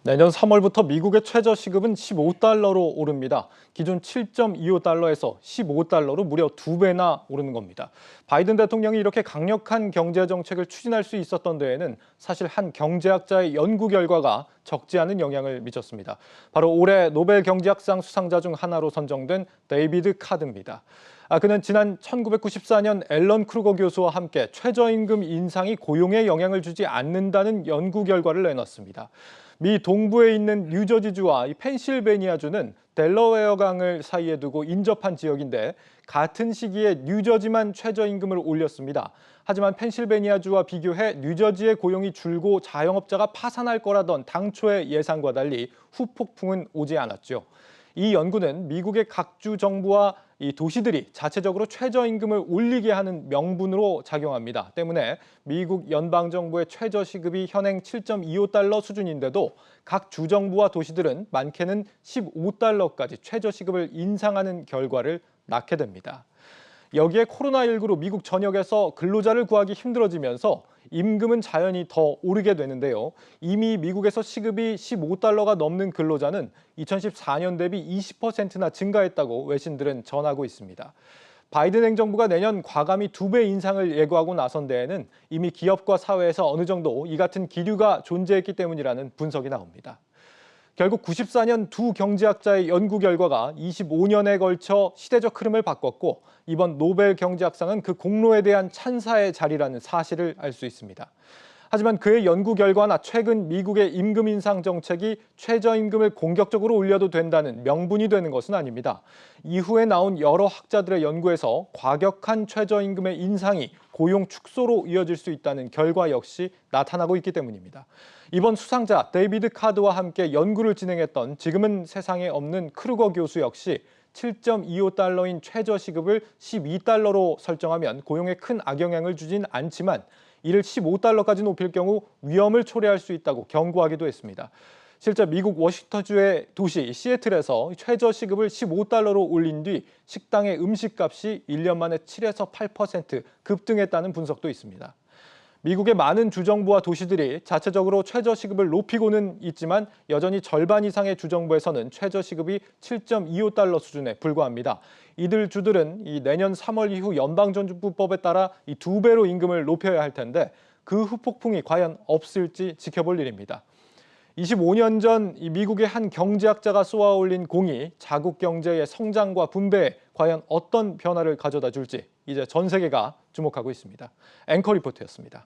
내년 3월부터 미국의 최저시급은 15달러로 오릅니다. 기존 7.25달러에서 15달러로 무려 2배나 오르는 겁니다. 바이든 대통령이 이렇게 강력한 경제 정책을 추진할 수 있었던 데에는 사실 한 경제학자의 연구 결과가 적지 않은 영향을 미쳤습니다. 바로 올해 노벨 경제학상 수상자 중 하나로 선정된 데이비드 카드입니다. 그는 지난 1994년 앨런 크루거 교수와 함께 최저임금 인상이 고용에 영향을 주지 않는다는 연구 결과를 내놨습니다. 미 동부에 있는 뉴저지주와 펜실베니아주는 델러웨어 강을 사이에 두고 인접한 지역인데 같은 시기에 뉴저지만 최저임금을 올렸습니다. 하지만 펜실베니아주와 비교해 뉴저지의 고용이 줄고 자영업자가 파산할 거라던 당초의 예상과 달리 후폭풍은 오지 않았죠. 이 연구는 미국의 각주 정부와 이 도시들이 자체적으로 최저임금을 올리게 하는 명분으로 작용합니다. 때문에 미국 연방정부의 최저시급이 현행 7.25달러 수준인데도 각 주정부와 도시들은 많게는 15달러까지 최저시급을 인상하는 결과를 낳게 됩니다. 여기에 코로나19로 미국 전역에서 근로자를 구하기 힘들어지면서 임금은 자연히 더 오르게 되는데요. 이미 미국에서 시급이 15달러가 넘는 근로자는 2014년 대비 20%나 증가했다고 외신들은 전하고 있습니다. 바이든 행정부가 내년 과감히 2배 인상을 예고하고 나선 데에는 이미 기업과 사회에서 어느 정도 이 같은 기류가 존재했기 때문이라는 분석이 나옵니다. 결국 94년 두 경제학자의 연구 결과가 25년에 걸쳐 시대적 흐름을 바꿨고 이번 노벨 경제학상은 그 공로에 대한 찬사의 자리라는 사실을 알 수 있습니다. 하지만 그의 연구 결과나 최근 미국의 임금 인상 정책이 최저임금을 공격적으로 올려도 된다는 명분이 되는 것은 아닙니다. 이후에 나온 여러 학자들의 연구에서 과격한 최저임금의 인상이 고용 축소로 이어질 수 있다는 결과 역시 나타나고 있기 때문입니다. 이번 수상자 데이비드 카드와 함께 연구를 진행했던 지금은 세상에 없는 크루거 교수 역시 7.25달러인 최저시급을 12달러로 설정하면 고용에 큰 악영향을 주진 않지만 이를 15달러까지 높일 경우 위험을 초래할 수 있다고 경고하기도 했습니다. 실제 미국 워싱턴주의 도시 시애틀에서 최저시급을 15달러로 올린 뒤 식당의 음식값이 1년 만에 7에서 8% 급등했다는 분석도 있습니다. 미국의 많은 주정부와 도시들이 자체적으로 최저시급을 높이고는 있지만 여전히 절반 이상의 주정부에서는 최저시급이 7.25달러 수준에 불과합니다. 이들 주들은 내년 3월 이후 연방정부법에 따라 2배로 임금을 높여야 할 텐데 그 후폭풍이 과연 없을지 지켜볼 일입니다. 25년 전 미국의 한 경제학자가 쏘아올린 공이 자국 경제의 성장과 분배에 과연 어떤 변화를 가져다 줄지 이제 전 세계가 주목하고 있습니다. 앵커 리포트였습니다.